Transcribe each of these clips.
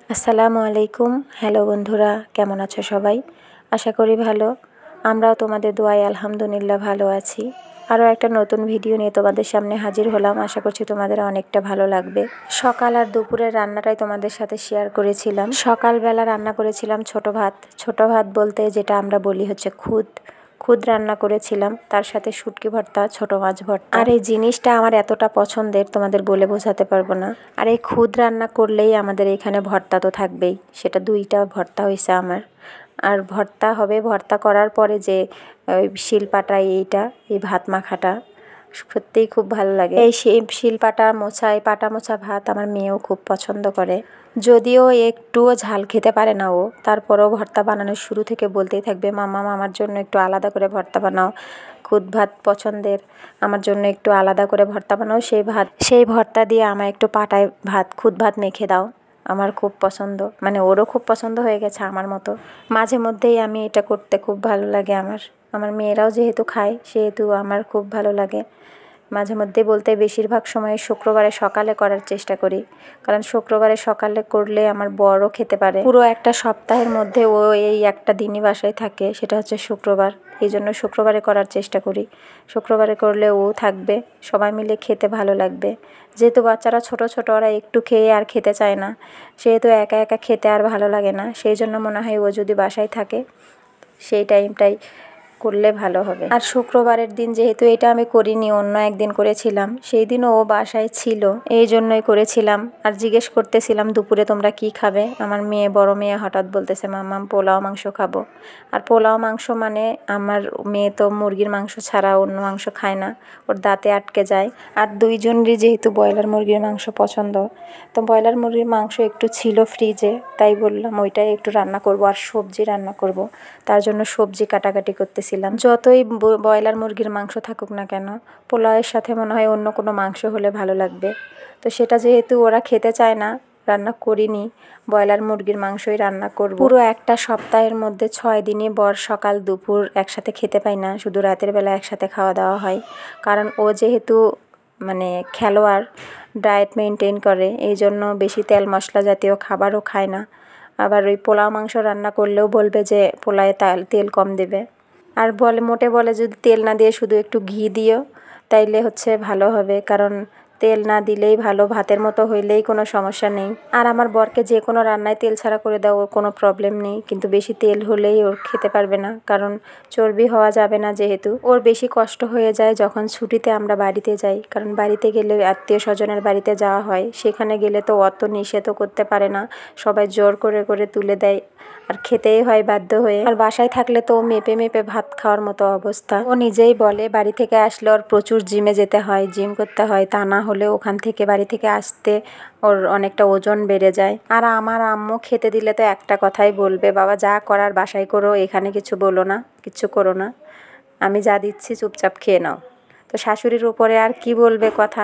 আসসালামু আলাইকুম। হ্যালো বন্ধুরা, কেমন আছো সবাই? আশা করি ভালো। আমরাও তোমাদের দোয়ায় আলহামদুলিল্লাহ ভালো আছি। আরও একটা নতুন ভিডিও নিয়ে তোমাদের সামনে হাজির হলাম। আশা করছি তোমাদের অনেকটা ভালো লাগবে। সকাল আর দুপুরের রান্নাটাই তোমাদের সাথে শেয়ার করেছিলাম। সকালবেলা রান্না করেছিলাম ছোট ভাত। ছোট ভাত বলতে যেটা আমরা বলি হচ্ছে খুদ রান্না করেছিলাম, তার সাথে শুটকি ভর্তা, ছোট মাছ ভর্তা। আর এই জিনিসটা আমার এতটা পছন্দের তোমাদের বলে বোঝাতে পারবো না। আর এই খুদ রান্না করলেই আমাদের এখানে ভর্তা তো থাকবেই, সেটা 2টা ভর্তা হয়েছে আমার। আর ভর্তা হবে, ভর্তা করার পরে যে ওই শিলপাটা এই ভাত মাখাটা সত্যিই খুব ভালো লাগে। এই শিলপাটা মোছা, এই পাটা মোছা ভাত আমার মেয়েও খুব পছন্দ করে। যদিও একটুও ঝাল খেতে পারে না ও, তারপরেও ভর্তা বানানোর শুরু থেকে বলতেই থাকবে, মামা আমার জন্য একটু আলাদা করে ভর্তা বানাও, খুদ ভাত পছন্দের, আমার জন্য একটু আলাদা করে ভর্তা বানাও। সেই ভর্তা দিয়ে আমায় একটু পাটায় খুদ ভাত মেখে দাও। আমার খুব পছন্দ, মানে ওরও খুব পছন্দ হয়ে গেছে আমার মতো। মাঝে মধ্যেই আমি এটা করতে খুব ভালো লাগে আমার মেয়েরাও যেহেতু খায় সেহেতু আমার খুব ভালো লাগে। মাঝে মধ্যে বলতে বেশিরভাগ সময় শুক্রবারে সকালে করার চেষ্টা করি, কারণ শুক্রবারে সকালে করলে আমার বড়ও খেতে পারে। পুরো একটা সপ্তাহের মধ্যে ও এই একটা দিনই বাসায় থাকে, সেটা হচ্ছে শুক্রবার। এই জন্য শুক্রবারে করার চেষ্টা করি। শুক্রবারে করলে ও থাকবে, সবাই মিলে খেতে ভালো লাগবে। যেহেতু বাচ্চারা ছোট ছোট, ওরা একটু খেয়ে আর খেতে চায় না, সেহেতু একা একা খেতে আর ভালো লাগে না। সেই জন্য মনে হয় ও যদি বাসায় থাকে সেই টাইমটাই করলে ভালো হবে। আর শুক্রবারের দিন যেহেতু এটা আমি করিনি, অন্য একদিন করেছিলাম, সেই দিনও ও বাসায় ছিল, এই জন্যই করেছিলাম। আর জিজ্ঞেস করতেছিলাম দুপুরে তোমরা কি খাবে। আমার বড় মেয়ে হঠাৎ বলতেছে, মাম্মাম পোলাও মাংস খাবো। আর পোলাও মাংস মানে আমার মেয়ে তো মুরগির মাংস ছাড়া অন্য মাংস খায় না, ওর দাঁতে আটকে যায়। আর দুইজনেরই যেহেতু ব্রয়লার মুরগির মাংস পছন্দ, তো ব্রয়লার মুরগির মাংস একটু ছিল ফ্রিজে, তাই বললাম ওইটাই একটু রান্না করব আর সবজি রান্না করব। তার জন্য সবজি কাটাকাটি করতেছিলাম। যতই ব্রয়লার মুরগির মাংস থাকুক না কেন, পোলাওয়ের সাথে মনে হয় অন্য কোনো মাংস হলে ভালো লাগবে। তো সেটা যেহেতু ওরা খেতে চায় না, রান্না করিনি, ব্রয়লার মুরগির মাংসই রান্না করব। পুরো একটা সপ্তাহের মধ্যে 6 দিনই সকাল দুপুর একসাথে খেতে পাই না, শুধু রাতের বেলা একসাথে খাওয়া দাওয়া হয়। কারণ ও যেহেতু মানে খেলোয়াড়, ডায়েট মেনটেন করে, এই জন্য বেশি তেল মশলা জাতীয় খাবারও খায় না। আবার ওই পোলাও মাংস রান্না করলেও বলবে যে পোলাওয়ে তেল কম দেবে। আর মোটে বলে যদি তেল না দিয়ে শুধু একটু ঘি দিও তাইলে হচ্ছে ভালো হবে, কারণ তেল না দিলেই ভালো, ভাতের মতো হইলেই কোনো সমস্যা নেই। আর আমার বরকে যে কোনো রান্নায় তেল ছাড়া করে দাও, ওর কোনো প্রবলেম নেই, কিন্তু বেশি তেল হলেই ওর খেতে পারবে না, কারণ চর্বি হওয়া যাবে না। যেহেতু ওর বেশি কষ্ট হয়ে যায় যখন ছুটিতে আমরা বাড়িতে যাই, কারণ বাড়িতে গেলে আত্মীয় স্বজনের বাড়িতে যাওয়া হয়, সেখানে গেলে তো অত নিষেধও করতে পারে না, সবাই জোর করে করে তুলে দেয়, আর খেতেই হয় বাধ্য হয়ে। আর বাসায় থাকলে তো মেপে মেপে ভাত খাওয়ার মতো অবস্থা। ও নিজেই বলে বাড়ি থেকে আসলে ওর প্রচুর জিমে যেতে হয়, জিম করতে হয়, তা না হলে ওখান থেকে বাড়ি থেকে আসতে ওর অনেকটা ওজন বেড়ে যায়। আর আমার আম্মু খেতে দিলে তো একটা কথাই বলবে, বাবা যা করার বাসায় করো, এখানে কিছু বলো না, কিছু করো না, আমি যা দিচ্ছি চুপচাপ খেয়ে নাও। তো শাশুড়ির উপরে আর কি বলবে কথা,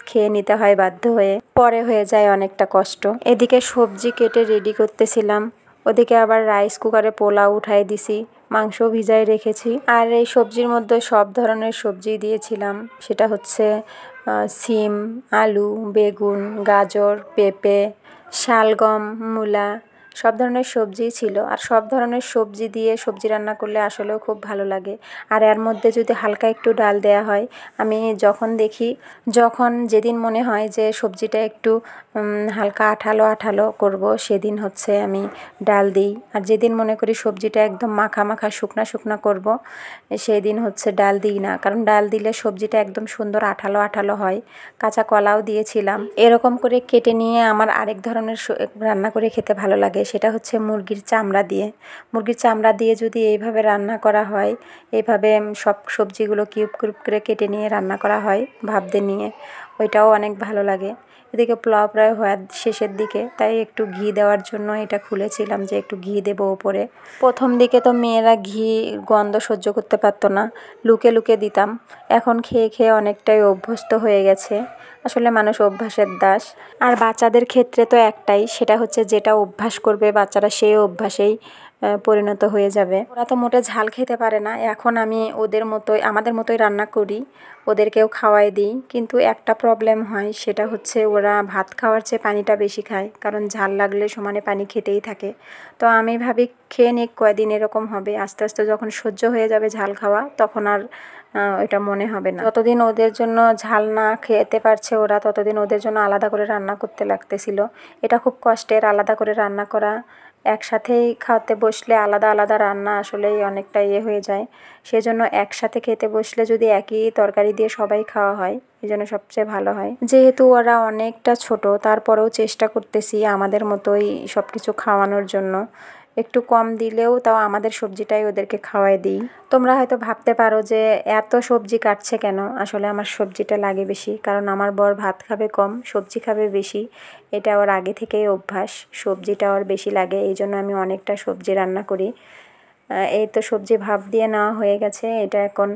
খেয়ে নিতে হয় বাধ্য হয়ে, পরে হয়ে যায় অনেকটা কষ্ট। এদিকে সবজি কেটে রেডি করতেছিলাম, ওদিকে আবার রাইস কুকারে পোলাও উঠাই দিছি, মাংস ভিজাই রেখেছি। আর এই সবজির মধ্যে সব ধরনের সবজি দিয়েছিলাম, সেটা হচ্ছে সিম, আলু, বেগুন, গাজর, পেঁপে, শালগম, মূলা, সব ধরনের সবজিই ছিল। আর সব ধরনের সবজি দিয়ে সবজি রান্না করলে আসলেও খুব ভালো লাগে। আর এর মধ্যে যদি হালকা একটু ডাল দেয়া হয়, আমি যখন যেদিন মনে হয় যে সবজিটা একটু হালকা আঠালো আঠালো করব, সেদিন হচ্ছে আমি ডাল দিই। আর যেদিন মনে করি সবজিটা একদম মাখা মাখা শুকনা শুকনা করব, সেই দিন হচ্ছে ডাল দিই না, কারণ ডাল দিলে সবজিটা একদম সুন্দর আঠালো আঠালো হয়। কাঁচা কলাও দিয়েছিলাম। এরকম করে কেটে নিয়ে আমার আরেক ধরনের রান্না করে খেতে ভালো লাগে, সেটা হচ্ছে মুরগির চামড়া দিয়ে। মুরগির চামড়া দিয়ে যদি এইভাবে রান্না করা হয়, এইভাবে সব সবজিগুলো কিউব কিউব করে কেটে নিয়ে রান্না করা হয় ভাপ দিয়ে নিয়ে, ওইটাও অনেক ভালো লাগে। এদিকে পোলাও প্রায় হওয়ার শেষের দিকে, তাই একটু ঘি দেওয়ার জন্য এটা খুলেছিলাম যে একটু ঘি দেবো ওপরে। প্রথম দিকে তো মেয়েরা ঘি গন্ধ সহ্য করতে পারতো না, লুকে লুকে দিতাম। এখন খেয়ে খেয়ে অনেকটাই অভ্যস্ত হয়ে গেছে। আসলে মানুষ অভ্যাসের দাস। আর বাচ্চাদের ক্ষেত্রে তো একটাই, সেটা হচ্ছে যেটা অভ্যাস করবে বাচ্চারা সেই অভ্যাসেই পরিণত হয়ে যাবে। ওরা তো মোটে ঝাল খেতে পারে না। এখন আমি আমাদের মতোই রান্না করি, ওদেরকেও খাওয়াই দিই। কিন্তু একটা প্রবলেম হয়, সেটা হচ্ছে ওরা ভাত খাওয়ার চেয়ে পানিটা বেশি খায়, কারণ ঝাল লাগলে সমানে পানি খেতেই থাকে। তো আমি ভাবি খেয়ে নিক, কয়দিন এরকম হবে, আস্তে আস্তে যখন সহ্য হয়ে যাবে ঝাল খাওয়া, তখন আর এটা মনে হবে না। যতদিন ওদের জন্য ঝাল না খেতে পারছে ওরা, ততদিন ওদের জন্য আলাদা করে রান্না করতে লাগতেছিল। এটা খুব কষ্টের, আলাদা করে রান্না করা। একসাথেই খাওয়াতে বসলে আলাদা আলাদা রান্না আসলেই অনেকটা হয়ে যায়। সেজন্য একসাথে খেতে বসলে যদি একই তরকারি দিয়ে সবাই খাওয়া হয়, এই জন্য সবচেয়ে ভালো হয়। যেহেতু ওরা অনেকটা ছোট, তারপরেও চেষ্টা করতেছি আমাদের মতোই সব কিছু খাওয়ানোর জন্য। একটু কম দিলেও তাও আমাদের সবজিটাই ওদেরকে খাওয়াই দিই। তোমরা হয়তো ভাবতে পারো যে এত সবজি কাটছে কেন? আসলে আমার সবজিটা লাগে বেশি, কারণ আমার বর ভাত খাবে কম, সবজি খাবে বেশি। এটা ওর আগে থেকেই অভ্যাস, সবজিটা ওর বেশি লাগে, এই জন্য আমি অনেকটা সবজি রান্না করি। এই তো সবজি ভাপ দিয়ে নেওয়া হয়ে গেছে। এটা এখন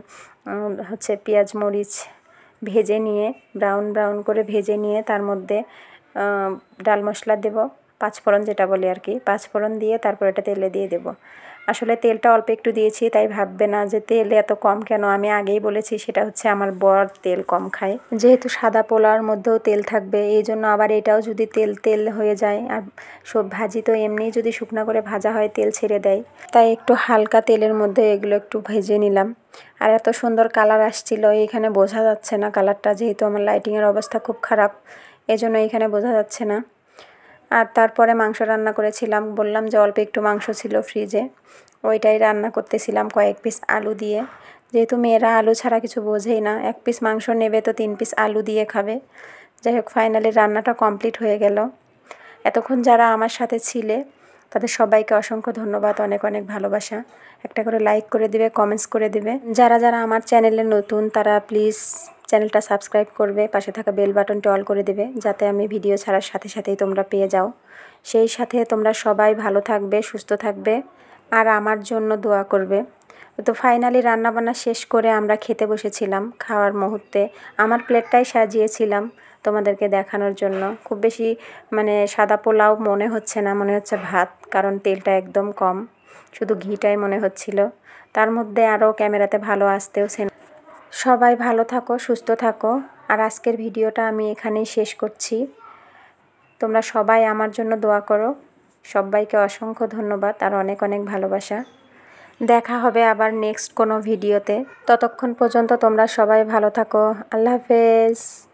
হচ্ছে পেঁয়াজ মরিচ ভেজে নিয়ে, ব্রাউন ব্রাউন করে ভেজে নিয়ে তার মধ্যে ডাল মশলা দেব, পাঁচফোড়ন যেটা বলে আর কি, পাঁচফোড়ন দিয়ে তারপর এটা তেলে দিয়ে দেব। আসলে তেলটা অল্প একটু দিয়েছি, তাই ভাববে না যে তেল এত কম কেন। আমি আগেই বলেছি, সেটা হচ্ছে আমার বর তেল কম খায়। যেহেতু সাদা পোলাওর মধ্যেও তেল থাকবে, এই জন্য আবার এটাও যদি তেল তেল হয়ে যায়, আর সব ভাজি তো এমনি যদি শুকনো করে ভাজা হয় তেল ছেড়ে দেয়, তাই একটু হালকা তেলের মধ্যে এগুলো একটু ভেজে নিলাম। আর এত সুন্দর কালার আসছিল, এখানে বোঝা যাচ্ছে না কালারটা, যেহেতু আমার লাইটিংয়ের অবস্থা খুব খারাপ, এজন্য এখানে বোঝা যাচ্ছে না। আর তারপরে মাংস রান্না করেছিলাম, বললাম যে অল্প একটু মাংস ছিল ফ্রিজে, ওইটাই রান্না করতেছিলাম কয়েক পিস আলু দিয়ে। যেহেতু মেয়েরা আলু ছাড়া কিছু বোঝেই না, 1 পিস মাংস নেবে তো 3 পিস আলু দিয়ে খাবে। যাই হোক, ফাইনালি রান্নাটা কমপ্লিট হয়ে গেল। এতক্ষণ যারা আমার সাথে ছিলে, তাদের সবাইকে অসংখ্য ধন্যবাদ, অনেক অনেক ভালোবাসা। একটা করে লাইক করে দিবে, কমেন্টস করে দিবে। যারা যারা আমার চ্যানেলে নতুন, তারা প্লিজ চ্যানেলটা সাবস্ক্রাইব করবে, পাশে থাকা বেল বাটনটি অল করে দেবে, যাতে আমি ভিডিও ছাড়ার সাথে সাথেই তোমরা পেয়ে যাও। সেই সাথে তোমরা সবাই ভালো থাকবে, সুস্থ থাকবে, আর আমার জন্য দোয়া করবে। তো ফাইনালি রান্নাবান্না শেষ করে আমরা খেতে বসেছিলাম। খাওয়ার মুহূর্তে আমার প্লেটটাই সাজিয়েছিলাম তোমাদেরকে দেখানোর জন্য। খুব বেশি সাদা পোলাও মনে হচ্ছে না, মনে হচ্ছে ভাত, কারণ তেলটা একদম কম, শুধু ঘিটাই মনে হচ্ছিল। তার মধ্যে আরও ক্যামেরাতে ভালো আসতেও। সবাই ভালো থাকো, সুস্থ থাকো। আর আজকের ভিডিওটা আমি এখানেই শেষ করছি। তোমরা সবাই আমার জন্য দোয়া করো। সবাইকে অসংখ্য ধন্যবাদ আর অনেক অনেক ভালোবাসা। দেখা হবে আবার নেক্সট কোনো ভিডিওতে। ততক্ষণ পর্যন্ত তোমরা সবাই ভালো থাকো। আল্লাহ হাফেজ।